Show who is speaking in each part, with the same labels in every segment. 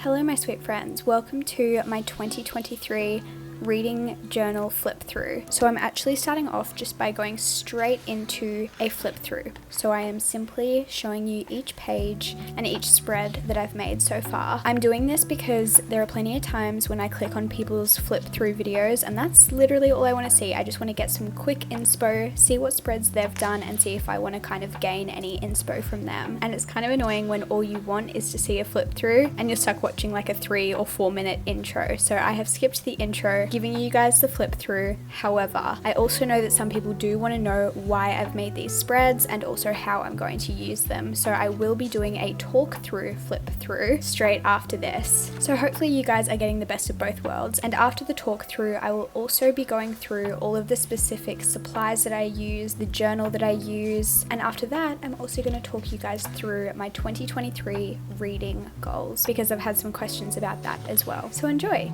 Speaker 1: Hello my sweet friends, welcome to my 2023 reading journal flip through. So I'm actually starting off just by going straight into a flip through. So I am simply showing you each page and each spread that I've made so far. I'm doing this because there are plenty of times when I click on people's flip through videos and that's literally all I want to see. I just want to get some quick inspo, see what spreads they've done and see if I want to kind of gain any inspo from them. And it's kind of annoying when all you want is to see a flip through and you're stuck watching like a 3 or 4 minute intro. So I have skipped the intro, giving you guys the flip through. However, I also know that some people do want to know why I've made these spreads and also how I'm going to use them. So I will be doing a talk through flip through straight after this. So hopefully you guys are getting the best of both worlds. And after the talk through, I will also be going through all of the specific supplies that I use, the journal that I use. And after that, I'm also going to talk you guys through my 2023 reading goals because I've had some questions about that as well. So enjoy.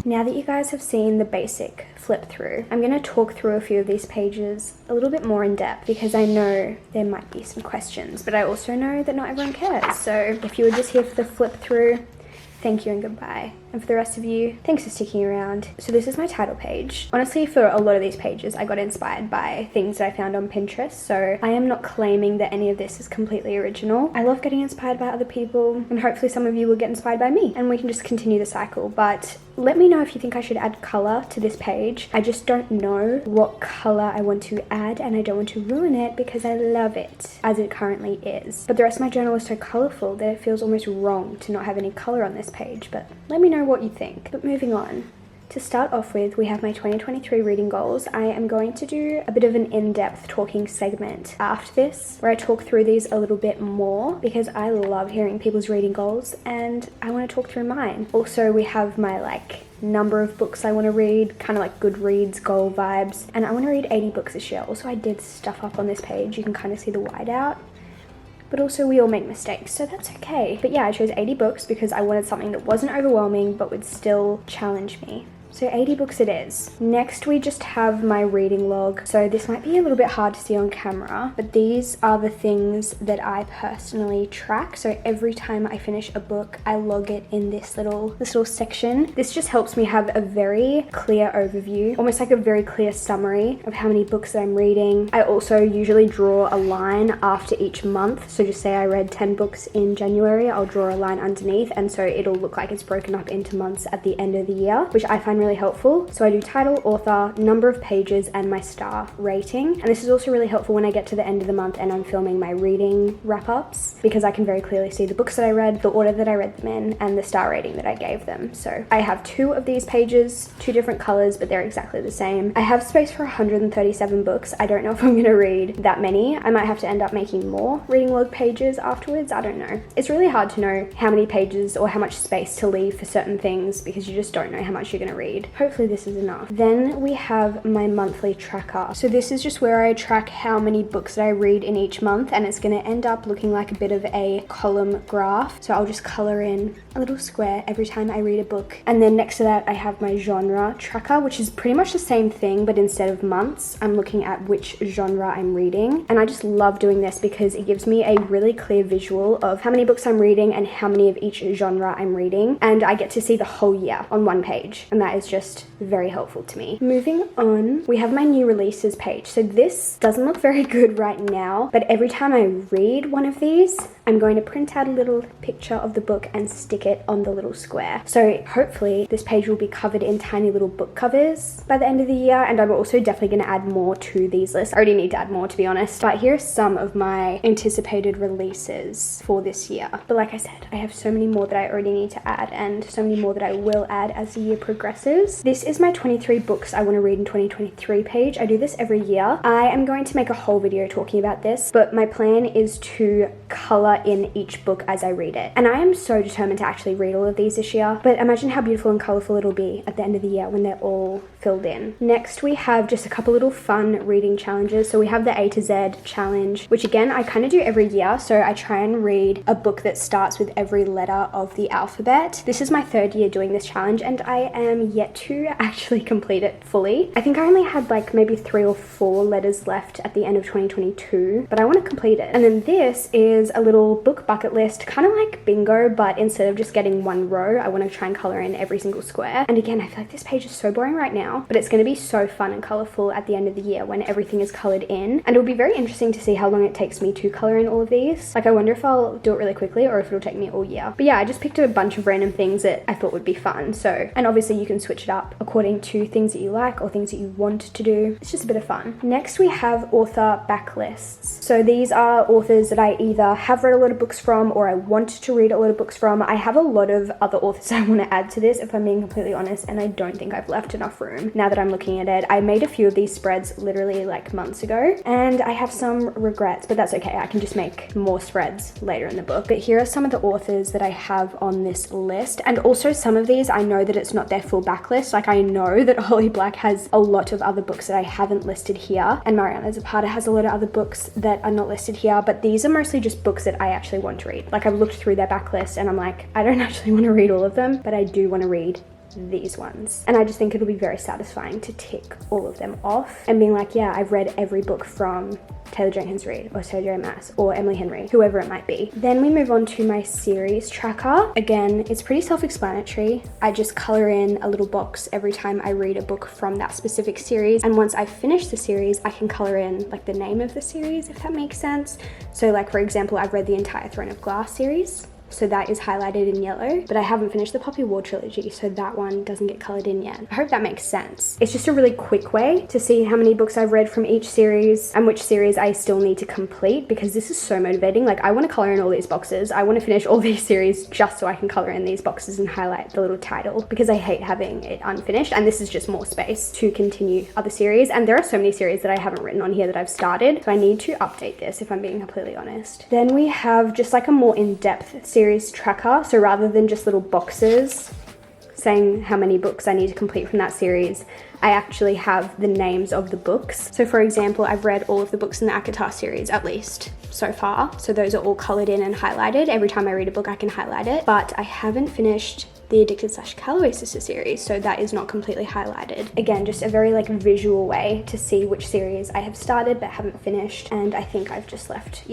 Speaker 1: Now that you guys have seen the basic flip through, I'm going to talk through a few of these pages a little bit more in depth because I know there might be some questions, but I also know that not everyone cares. So if you were just here for the flip through, thank you and goodbye. And for the rest of you, thanks for sticking around. So this is my title page. Honestly, for a lot of these pages, I got inspired by things that I found on Pinterest. So I am not claiming that any of this is completely original. I love getting inspired by other people and hopefully some of you will get inspired by me and we can just continue the cycle. But let me know if you think I should add color to this page. I just don't know what color I want to add and I don't want to ruin it because I love it as it currently is. But the rest of my journal is so colorful that it feels almost wrong to not have any color on this page. But let me know what you think. But moving on. To start off with, we have my 2023 reading goals. I am going to do a bit of an in-depth talking segment after this where I talk through these a little bit more because I love hearing people's reading goals and I want to talk through mine. Also, we have my number of books I want to read, kind of like Goodreads goal vibes, and I want to read 80 books this year. Also, I did stuff up on this page. You can kind of see the whiteout. But also we all make mistakes, so that's okay. But yeah, I chose 80 books because I wanted something that wasn't overwhelming but would still challenge me. So 80 books it is. Next we just have my reading log. So this might be a little bit hard to see on camera, but these are the things that I personally track. So every time I finish a book, I log it in this little section. This just helps me have a very clear overview, almost like a very clear summary of how many books that I'm reading. I also usually draw a line after each month. So just say I read 10 books in January, I'll draw a line underneath and so it'll look like it's broken up into months at the end of the year, which I find really helpful. So I do title, author, number of pages, and my star rating. And this is also really helpful when I get to the end of the month and I'm filming my reading wrap-ups because I can very clearly see the books that I read, the order that I read them in, and the star rating that I gave them. So I have 2 of these pages, 2 different colors, but they're exactly the same. I have space for 137 books. I don't know if I'm going to read that many. I might have to end up making more reading log pages afterwards. I don't know. It's really hard to know how many pages or how much space to leave for certain things because you just don't know how much you're going to read. Hopefully this is enough. Then we have my monthly tracker. So this is just where I track how many books that I read in each month and it's going to end up looking like a bit of a column graph. So I'll just color in a little square every time I read a book. And then next to that I have my genre tracker, which is pretty much the same thing, but instead of months, I'm looking at which genre I'm reading. And I just love doing this because it gives me a really clear visual of how many books I'm reading and how many of each genre I'm reading. And I get to see the whole year on one page. And that is just very helpful to me. Moving on, we have my new releases page. So this doesn't look very good right now, but every time I read one of these, I'm going to print out a little picture of the book and stick it on the little square. So hopefully this page will be covered in tiny little book covers by the end of the year, and I'm also definitely going to add more to these lists. I already need to add more, to be honest, but here are some of my anticipated releases for this year. But like I said, I have so many more that I already need to add, and so many more that I will add as the year progresses. This is my 23 books I want to read in 2023 page. I do this every year. I am going to make a whole video talking about this, but my plan is to color in each book as I read it. And I am so determined to actually read all of these this year, but imagine how beautiful and colorful it'll be at the end of the year when they're all filled in. Next, we have just a couple little fun reading challenges. So we have the A to Z challenge, which again, I kind of do every year. So I try and read a book that starts with every letter of the alphabet. This is my 3rd year doing this challenge, and I am yet to actually complete it fully. I think I only had like maybe 3 or 4 letters left at the end of 2022, but I want to complete it. And then this is a little book bucket list, kind of like bingo, but instead of just getting one row, I want to try and color in every single square. And again, I feel like this page is so boring right now, but it's going to be so fun and colorful at the end of the year when everything is colored in. And it'll be very interesting to see how long it takes me to color in all of these. Like, I wonder if I'll do it really quickly or if it'll take me all year. But yeah, I just picked a bunch of random things that I thought would be fun. So, and obviously you can switch it up according to things that you like or things that you want to do. It's just a bit of fun. Next, we have author backlists. So these are authors that I either have read a lot of books from or I want to read a lot of books from. I have a lot of other authors I want to add to this, if I'm being completely honest, and I don't think I've left enough room now that I'm looking at it. I made a few of these spreads literally like months ago, and I have some regrets, but that's okay. I can just make more spreads later in the book. But here are some of the authors that I have on this list, and also some of these I know that it's not their full backlist. Like, I know that Holly Black has a lot of other books that I haven't listed here, and Mariana Zapata has a lot of other books that are not listed here, but these are mostly just books that I actually want to read. Like, I've looked through their backlist and I'm like, I don't actually want to read all of them, but I do want to read these ones. And I just think it'll be very satisfying to tick all of them off and being like, yeah, I've read every book from Taylor Jenkins Reid or Sarah J. Maas or Emily Henry, whoever it might be. Then we move on to my series tracker. Again, it's pretty self-explanatory. I just color in a little box every time I read a book from that specific series, and once I finish the series, I can color in like the name of the series, if that makes sense. So like, for example, I've read the entire Throne of Glass series, so that is highlighted in yellow, but I haven't finished the Poppy War trilogy, so that one doesn't get colored in yet. I hope that makes sense. It's just a really quick way to see how many books I've read from each series and which series I still need to complete, because this is so motivating. Like, I want to color in all these boxes. I want to finish all these series just so I can color in these boxes and highlight the little title, because I hate having it unfinished, and this is just more space to continue other series. And there are so many series that I haven't written on here that I've started, so I need to update this, if I'm being completely honest. Then we have just like a more in-depth series tracker. So rather than just little boxes saying how many books I need to complete from that series, I actually have the names of the books. So for example, I've read all of the books in the ACOTAR series, at least so far. So those are all colored in and highlighted. Every time I read a book, I can highlight it, but I haven't finished the Addicted / Calloway Sister series, so that is not completely highlighted. Again, just a very like visual way to see which series I have started but haven't finished, and I think I've just left,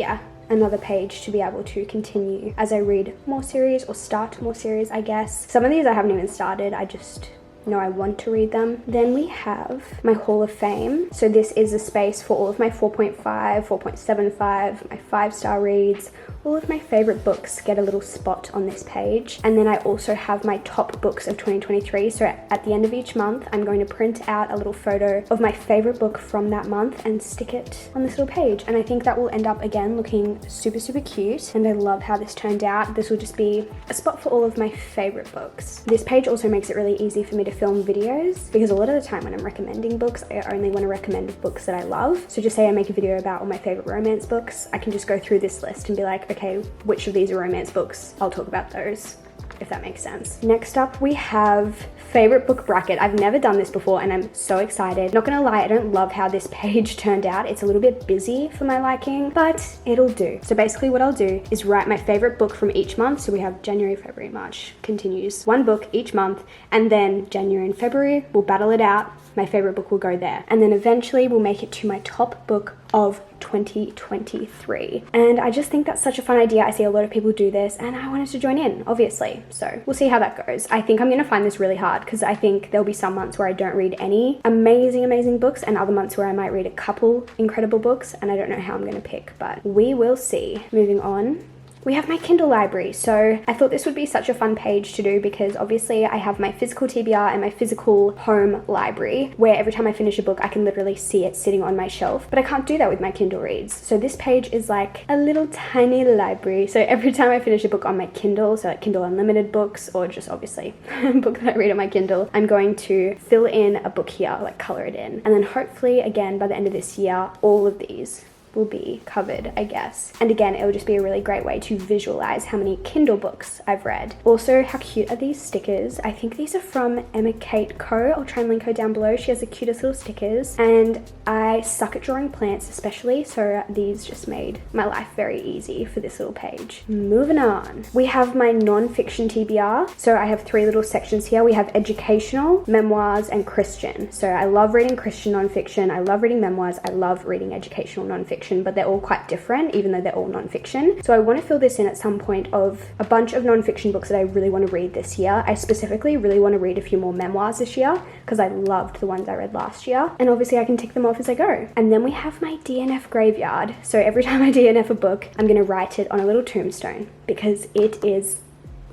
Speaker 1: another page to be able to continue as I read more series or start more series, I guess. Some of these I haven't even started, I just know I want to read them. Then we have my Hall of Fame. So this is a space for all of my 4.5, 4.75, my 5-star reads. All of my favorite books get a little spot on this page. And then I also have my top books of 2023. So at the end of each month, I'm going to print out a little photo of my favorite book from that month and stick it on this little page. And I think that will end up, again, looking super, super cute. And I love how this turned out. This will just be a spot for all of my favorite books. This page also makes it really easy for me to film videos, because a lot of the time when I'm recommending books, I only want to recommend books that I love. So just say I make a video about all my favorite romance books, I can just go through this list and be like, okay, which of these are romance books? I'll talk about those, if that makes sense. Next up, we have favorite book bracket. I've never done this before and I'm so excited. Not gonna lie, I don't love how this page turned out. It's a little bit busy for my liking, but it'll do. So basically what I'll do is write my favorite book from each month. So we have January, February, March, continues. One book each month, and then January and February, we'll battle it out. My favorite book will go there. And then eventually we'll make it to my top book of 2023. And I just think that's such a fun idea. I see a lot of people do this and I wanted to join in, obviously. So we'll see how that goes. I think I'm gonna find this really hard because I think there'll be some months where I don't read any amazing books and other months where I might read a couple incredible books, and I don't know how I'm gonna pick, but we will see. Moving on. we have my Kindle library. So I thought this would be such a fun page to do because obviously I have my physical TBR and my physical home library where every time I finish a book I can literally see it sitting on my shelf, but I can't do that with my Kindle reads. So this page is like a little tiny library. So every time I finish a book on my Kindle, so like Kindle Unlimited books or just obviously a book that I read on my Kindle, I'm going to fill in a book here, like color it in, and then hopefully again by the end of this year all of these will be covered, I guess. And again, it will just be a really great way to visualize how many Kindle books I've read. Also, how cute are these stickers? I think these are from Emma Kate Co. I'll try and link her down below. She has the cutest little stickers, and I suck at drawing plants especially, so these just made my life very easy for this little page. Moving on, we have my non-fiction TBR. So I have 3 little sections here. We have educational, memoirs, and Christian. So I love reading Christian non-fiction, I love reading memoirs, I love reading educational non-fiction, but they're all quite different even though they're all non-fiction. So I want to fill this in at some point of a bunch of non-fiction books that I really want to read this year. I specifically really want to read a few more memoirs this year because I loved the ones I read last year, and obviously I can tick them off as I go. And then we have my DNF graveyard. So every time I DNF a book, I'm going to write it on a little tombstone because it is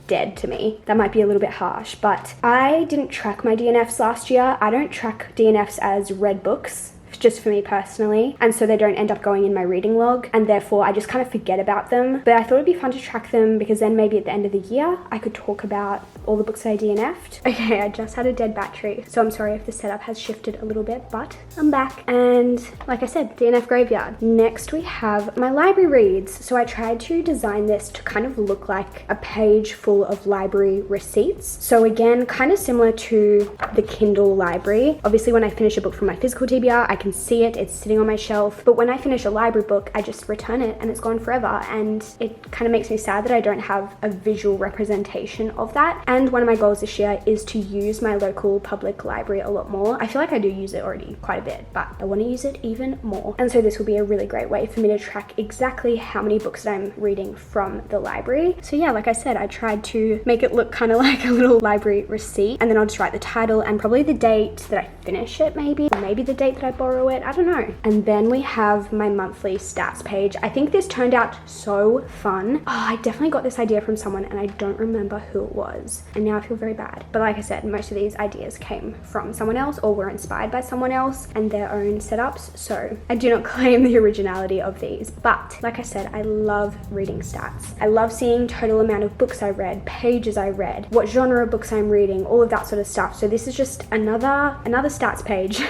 Speaker 1: dead to me. That might be a little bit harsh, but I didn't track my DNFs last year. I don't track DNFs as read books, just for me personally, and so they don't end up going in my reading log, and therefore I just kind of forget about them. But I thought it'd be fun to track them because then maybe at the end of the year I could talk about all the books that I DNF'd. Okay, I just had a dead battery, so I'm sorry if the setup has shifted a little bit, but I'm back. And like I said, DNF graveyard. Next we have my library reads. So I tried to design this to kind of look like a page full of library receipts. So again, kind of similar to the Kindle library. Obviously when I finish a book from my physical TBR, I can see it, it's sitting on my shelf, but when I finish a library book I just return it and it's gone forever, and it kind of makes me sad that I don't have a visual representation of that. And one of my goals this year is to use my local public library a lot more. I feel like I do use it already quite a bit, but I want to use it even more, and so this will be a really great way for me to track exactly how many books that I'm reading from the library. So yeah, like I said, I tried to make it look kind of like a little library receipt, and then I'll just write the title and probably the date that I finish it, maybe the date that I borrow it, I don't know. And then we have my monthly stats page. I think this turned out so fun. Oh, I definitely got this idea from someone and I don't remember who it was, and now I feel very bad. But like I said, most of these ideas came from someone else or were inspired by someone else and their own setups, so I do not claim the originality of these. But like I said, I love reading stats. I love seeing total amount of books I read, pages I read, what genre of books I'm reading, all of that sort of stuff. So this is just another stats page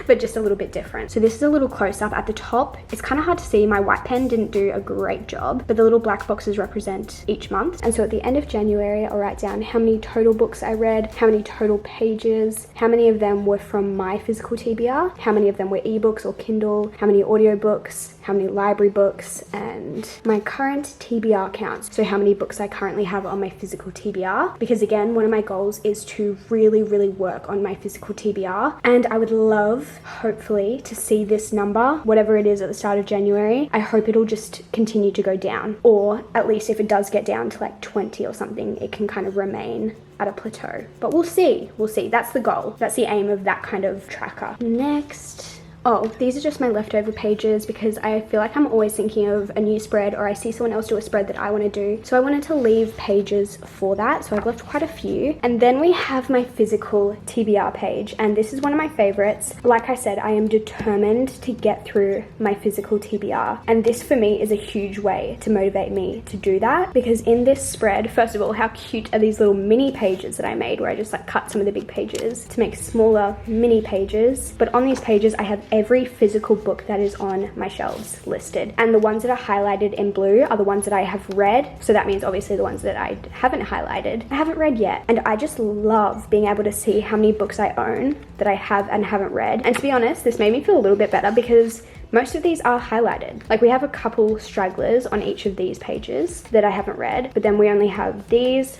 Speaker 1: but just a little bit different. So this is a little close up at the top. It's kind of hard to see. My white pen didn't do a great job, but the little black boxes represent each month. And so at the end of January, I'll write down how many total books I read, how many total pages, how many of them were from my physical TBR, how many of them were ebooks or Kindle, how many audiobooks, how many library books, and my current TBR counts. So how many books I currently have on my physical TBR, because again, one of my goals is to really work on my physical TBR, and I would love, hopefully, to see this number, whatever it is at the start of January. I hope it'll just continue to go down, or at least if it does get down to like 20 or something, it can kind of remain at a plateau. But we'll see. That's the goal. That's the aim of that kind of tracker. Next, oh, these are just my leftover pages because I feel like I'm always thinking of a new spread, or I see someone else do a spread that I want to do. So I wanted to leave pages for that. So I've left quite a few. And then we have my physical TBR page. And this is one of my favorites. Like I said, I am determined to get through my physical TBR. And this for me is a huge way to motivate me to do that. Because in this spread, first of all, how cute are these little mini pages that I made where I just like cut some of the big pages to make smaller mini pages. But on these pages, I have every physical book that is on my shelves listed, and the ones that are highlighted in blue are the ones that I have read. So that means obviously the ones that I haven't highlighted, I haven't read yet. And I just love being able to see how many books I own that I have and haven't read. And to be honest, this made me feel a little bit better because most of these are highlighted. Like we have a couple stragglers on each of these pages that I haven't read, but then we only have these,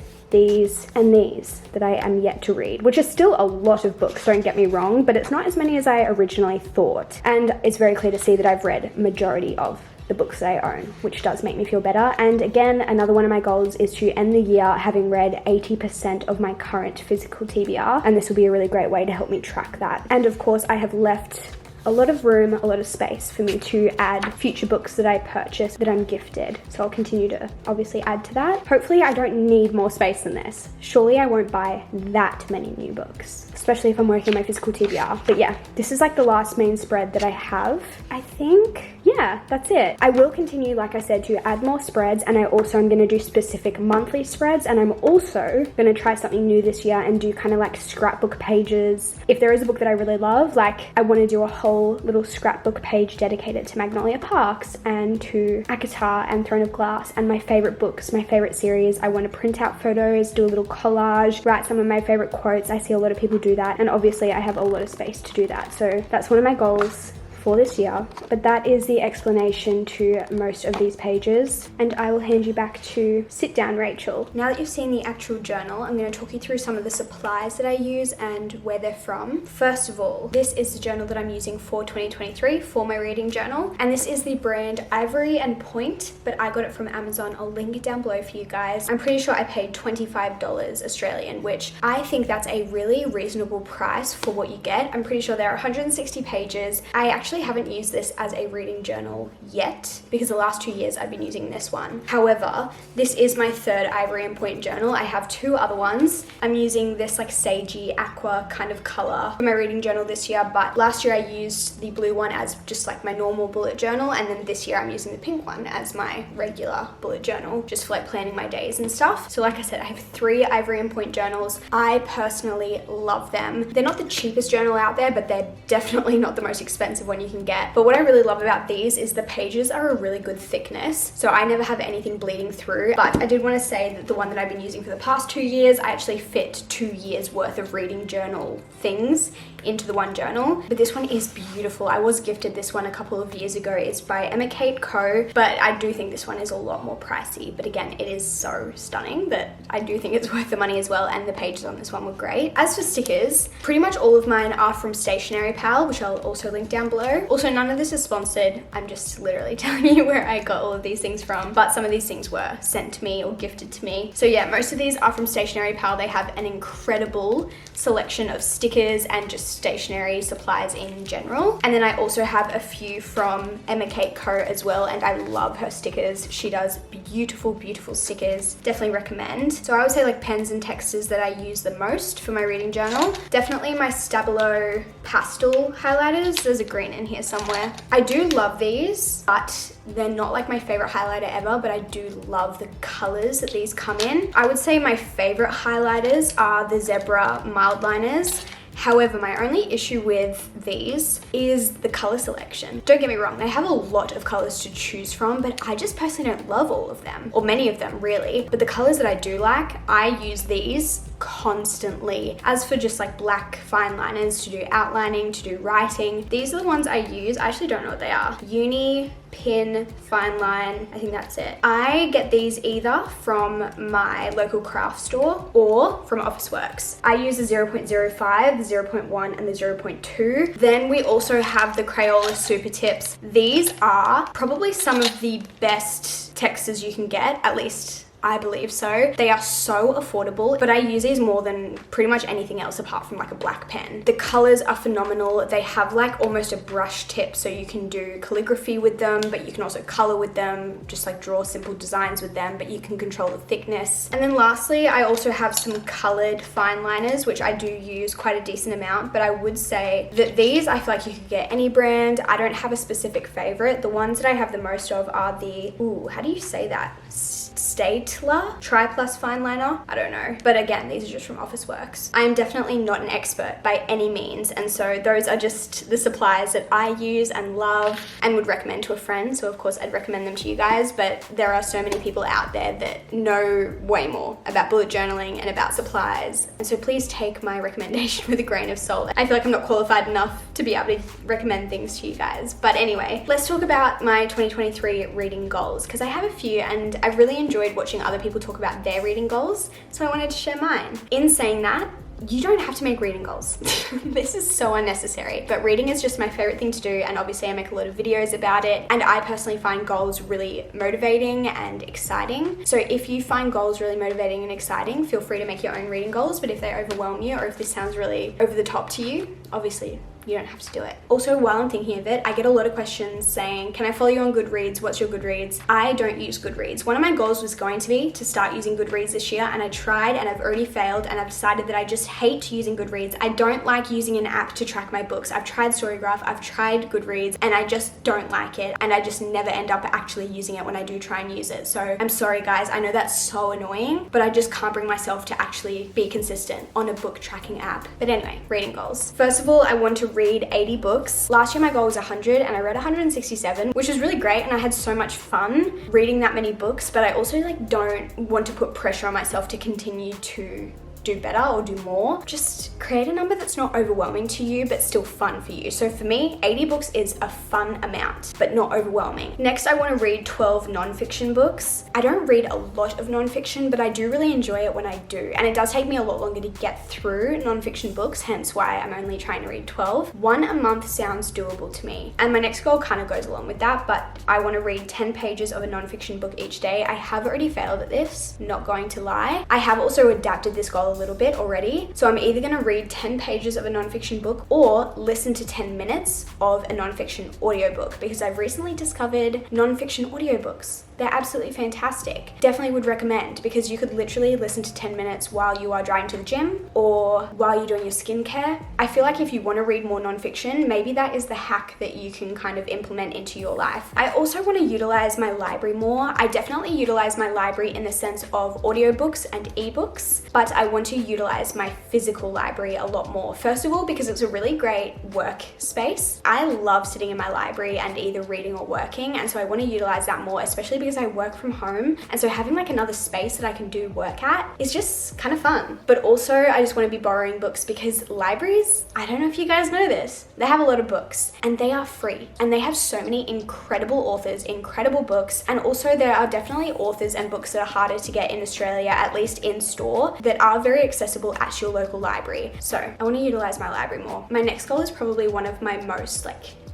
Speaker 1: and these that I am yet to read, which is still a lot of books, don't get me wrong, but it's not as many as I originally thought. And it's very clear to see that I've read majority of the books that I own, which does make me feel better. And again, another one of my goals is to end the year having read 80% of my current physical TBR, and this will be a really great way to help me track that. And of course, I have left a lot of room, a lot of space for me to add future books that I purchase that I'm gifted. So I'll continue to obviously add to that. Hopefully I don't need more space than this. Surely I won't buy that many new books, especially if I'm working on my physical TBR. But yeah, this is like the last main spread that I have. I think, yeah, that's it. I will continue, like I said, to add more spreads, and I also am gonna do specific monthly spreads, and I'm also gonna try something new this year and do kind of like scrapbook pages. If there is a book that I really love, like I wanna do a whole little scrapbook page dedicated to Magnolia Parks and to ACOTAR and Throne of Glass and my favorite books, my favorite series. I wanna print out photos, do a little collage, write some of my favorite quotes. I see a lot of people do that, and obviously I have a lot of space to do that. So that's one of my goals for this year. But that is the explanation to most of these pages, and I will hand you back to sit down, Rachel. Now that you've seen the actual journal, I'm going to talk you through some of the supplies that I use and where they're from. First of all, this is the journal that I'm using for 2023 for my reading journal, and this is the brand Ivory and Point, but I got it from Amazon. I'll link it down below for you guys. I'm pretty sure I paid $25 Australian, which I think that's a really reasonable price for what you get. I'm pretty sure there are 160 pages. I actually haven't used this as a reading journal yet because the last 2 years I've been using this one. However, this is my third Ivory and Point journal. I have 2 other ones. I'm using this like sagey aqua kind of color for my reading journal this year, but last year I used the blue one as just like my normal bullet journal, and then this year I'm using the pink one as my regular bullet journal just for like planning my days and stuff. So like I said, I have 3 Ivory and Point journals. I personally love them. They're not the cheapest journal out there, but they're definitely not the most expensive one you can get. But what I really love about these is the pages are a really good thickness, so I never have anything bleeding through. But I did want to say that the one that I've been using for the past 2 years, I actually fit 2 years worth of reading journal things into the one journal. But this one is beautiful. I was gifted this one a couple of years ago. It's by Emma Kate Co, but I do think this one is a lot more pricey. But again, it is so stunning that I do think it's worth the money as well, and the pages on this one were great. As for stickers, pretty much all of mine are from Stationery Pal, which I'll also link down below. Also, none of this is sponsored. I'm just literally telling you where I got all of these things from, but some of these things were sent to me or gifted to me. So yeah, most of these are from Stationery Pal. They have an incredible selection of stickers and just stationery supplies in general. And then I also have a few from Emma Kate Co as well, and I love her stickers. She does beautiful, beautiful stickers. Definitely recommend. So I would say like pens and textures that I use the most for my reading journal. Definitely my Stabilo Pastel highlighters. There's a green in here somewhere. I do love these, but they're not like my favorite highlighter ever, but I do love the colors that these come in. I would say my favorite highlighters are the Zebra Mildliners. However, my only issue with these is the color selection. Don't get me wrong, they have a lot of colors to choose from, but I just personally don't love all of them, or many of them really. But the colors that I do like, I use these constantly. As for just like black fine liners to do outlining, to do writing, these are the ones I use. I actually don't know what they are. Uni Pin Fine Line, I think that's it. I get these either from my local craft store or from Officeworks. I use the 0.05, the 0.1 and the 0.2. Then we also have the Crayola Super Tips. These are probably some of the best textures you can get, at least I believe so. They are so affordable, but I use these more than pretty much anything else apart from like a black pen. The colors are phenomenal. They have like almost a brush tip, so you can do calligraphy with them, but you can also color with them, just like draw simple designs with them, but you can control the thickness. And then lastly, I also have some colored fine liners, which I do use quite a decent amount, but I would say that these, I feel like you could get any brand. I don't have a specific favorite. The ones that I have the most of are the, ooh, how do you say that? Staedtler Triplus fine liner. I don't know, but again, these are just from Officeworks. I am definitely not an expert by any means, and so those are just the supplies that I use and love and would recommend to a friend. So of course I'd recommend them to you guys, but there are so many people out there that know way more about bullet journaling and about supplies, and so please take my recommendation with a grain of salt. I feel like I'm not qualified enough to be able to recommend things to you guys. But anyway, let's talk about my 2023 reading goals, because I have a few and I've really enjoyed watching other people talk about their reading goals, so I wanted to share mine. In saying that, you don't have to make reading goals. This is so unnecessary, but reading is just my favorite thing to do, and obviously I make a lot of videos about it, and I personally find goals really motivating and exciting. So if you find goals really motivating and exciting, feel free to make your own reading goals, but if they overwhelm you or if this sounds really over the top to you, obviously you don't have to do it. Also, while I'm thinking of it, I get a lot of questions saying, can I follow you on Goodreads? What's your Goodreads? I don't use Goodreads. One of my goals was going to be to start using Goodreads this year, and I tried and I've already failed, and I've decided that I just hate using Goodreads. I don't like using an app to track my books. I've tried Storygraph, I've tried Goodreads, and I just don't like it, and I just never end up actually using it when I do try and use it. So I'm sorry guys, I know that's so annoying, but I just can't bring myself to actually be consistent on a book tracking app. But anyway, reading goals. First of all, I want to read 80 books. Last year my goal was 100 and I read 167, which was really great, and I had so much fun reading that many books, but I also don't want to put pressure on myself to continue to do better or do more. Just create a number that's not overwhelming to you but still fun for you. So for me, 80 books is a fun amount but not overwhelming. Next, I want to read 12 non-fiction books. I don't read a lot of non-fiction, but I do really enjoy it when I do, and it does take me a lot longer to get through non-fiction books, hence why I'm only trying to read 12. One a month sounds doable to me, and my next goal kind of goes along with that, but I want to read 10 pages of a non-fiction book each day. I have already failed at this, not going to lie. I have also adapted this goal a little bit already. So I'm either going to read 10 pages of a nonfiction book or listen to 10 minutes of a nonfiction audiobook, because I've recently discovered nonfiction audiobooks. They're absolutely fantastic. Definitely would recommend, because you could literally listen to 10 minutes while you are driving to the gym or while you're doing your skincare. I feel like if you want to read more nonfiction, maybe that is the hack that you can kind of implement into your life. I also want to utilize my library more. I definitely utilize my library in the sense of audiobooks and ebooks, but I want to utilize my physical library a lot more. First of all, because it's a really great workspace. I love sitting in my library and either reading or working, and so I want to utilize that more, especially because I work from home, and so having like another space that I can do work at is just kind of fun. But also I just want to be borrowing books, because libraries, I don't know if you guys know this, they have a lot of books and they are free, and they have so many incredible authors, incredible books, and also there are definitely authors and books that are harder to get in Australia, at least in store, that are very accessible at your local library. So I want to utilize my library more. My next goal is probably one of my most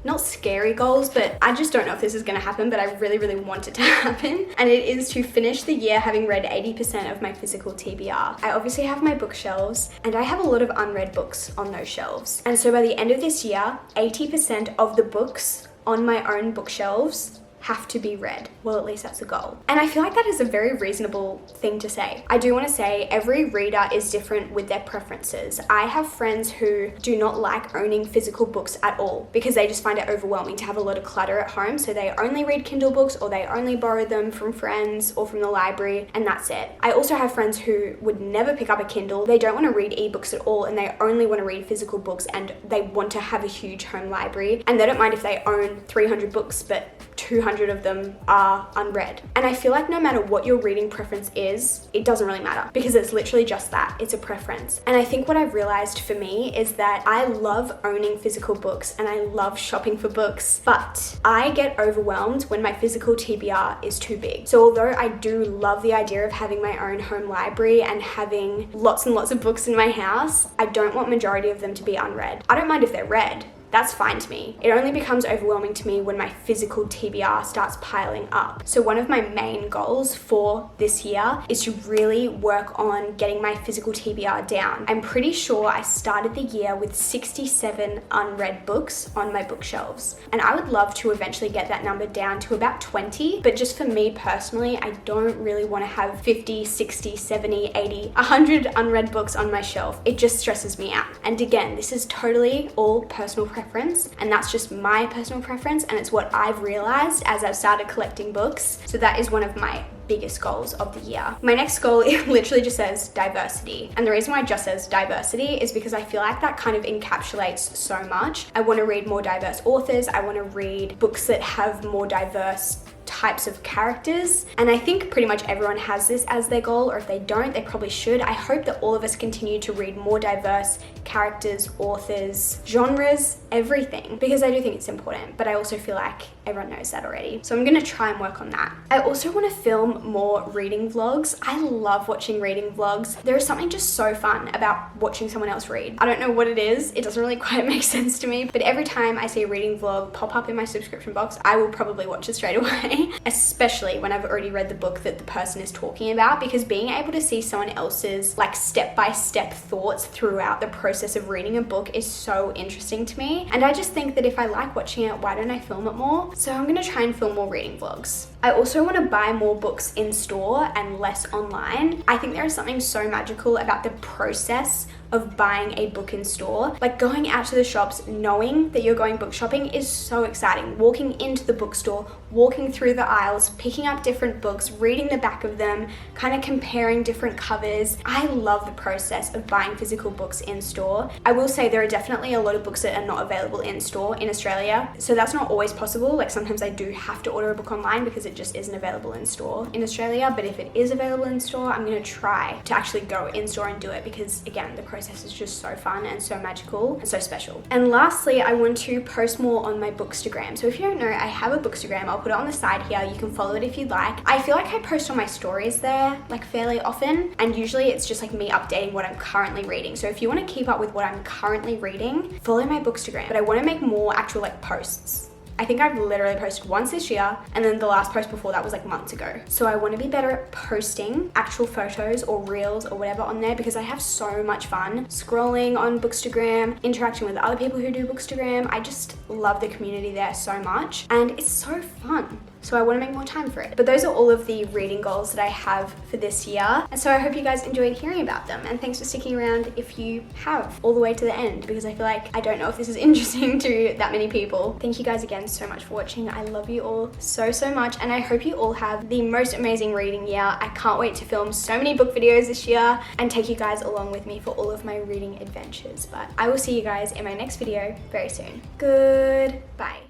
Speaker 1: not scary goals, but I just don't know if this is going to happen, but I really want it to happen. And it is to finish the year having read 80% of my physical TBR. I obviously have my bookshelves, and I have a lot of unread books on those shelves. And so by the end of this year, 80% of the books on my own bookshelves have to be read. Well, at least that's a goal. And I feel like that is a very reasonable thing to say. I do want to say every reader is different with their preferences. I have friends who do not like owning physical books at all, because they just find it overwhelming to have a lot of clutter at home. So they only read Kindle books, or they only borrow them from friends or from the library, and that's it. I also have friends who would never pick up a Kindle. They don't want to read ebooks at all, and they only want to read physical books, and they want to have a huge home library, and they don't mind if they own 300 books, but 200 of them are unread. And I feel like no matter what your reading preference is, it doesn't really matter, because it's literally just that, it's a preference. And I think what I've realized for me is that I love owning physical books and I love shopping for books, but I get overwhelmed when my physical TBR is too big. So although I do love the idea of having my own home library and having lots and lots of books in my house, I don't want majority of them to be unread. I don't mind if they're read. That's fine to me. It only becomes overwhelming to me when my physical TBR starts piling up. So one of my main goals for this year is to really work on getting my physical TBR down. I'm pretty sure I started the year with 67 unread books on my bookshelves, and I would love to eventually get that number down to about 20, but just for me personally, I don't really want to have 50, 60, 70, 80, 100 unread books on my shelf. It just stresses me out. And again, this is totally all personal preference, and that's just my personal preference, and it's what I've realized as I've started collecting books. So that is one of my biggest goals of the year. My next goal, it literally just says diversity, and the reason why it just says diversity is because I feel like that kind of encapsulates so much. I want to read more diverse authors. I want to read books that have more diverse types of characters, and I think pretty much everyone has this as their goal, or if they don't, they probably should. I hope that all of us continue to read more diverse characters, authors, genres, everything, because I do think it's important, but I also feel like everyone knows that already. So I'm gonna try and work on that. I also want to film more reading vlogs. I love watching reading vlogs. There is something just so fun about watching someone else read. I don't know what it is. It doesn't really quite make sense to me, but every time I see a reading vlog pop up in my subscription box, I will probably watch it straight away. personally, especially when I've already read the book that the person is talking about, because being able to see someone else's like step-by-step thoughts throughout the process of reading a book is so interesting to me. And I just think that if I like watching it, why don't I film it more? So I'm gonna try and film more reading vlogs. I also want to buy more books in store and less online. I think there is something so magical about the process of buying a book in store. Like going out to the shops, knowing that you're going book shopping is so exciting. Walking into the bookstore, walking through the aisles, picking up different books, reading the back of them, kind of comparing different covers. I love the process of buying physical books in store. I will say there are definitely a lot of books that are not available in store in Australia, so that's not always possible. Like sometimes I do have to order a book online because it just isn't available in store in Australia, but if it is available in store, I'm gonna try to actually go in store and do it, because again, the process is just so fun and so magical and so special. And lastly, I want to post more on my Bookstagram. So if you don't know, I have a Bookstagram. I'll put it on the side here. You can follow it if you'd like. I feel like I post on my stories there like fairly often, and usually it's just like me updating what I'm currently reading. So if you want to keep up with what I'm currently reading, follow my Bookstagram. But I want to make more actual like posts. I think I've literally posted once this year, and then the last post before that was like months ago. So I want to be better at posting actual photos or reels or whatever on there, because I have so much fun scrolling on Bookstagram, interacting with other people who do Bookstagram. I just love the community there so much, and it's so fun. So I want to make more time for it. But those are all of the reading goals that I have for this year. And so I hope you guys enjoyed hearing about them. And thanks for sticking around if you have all the way to the end, because I feel like I don't know if this is interesting to that many people. Thank you guys again so much for watching. I love you all so, so much. And I hope you all have the most amazing reading year. I can't wait to film so many book videos this year and take you guys along with me for all of my reading adventures. But I will see you guys in my next video very soon. Goodbye.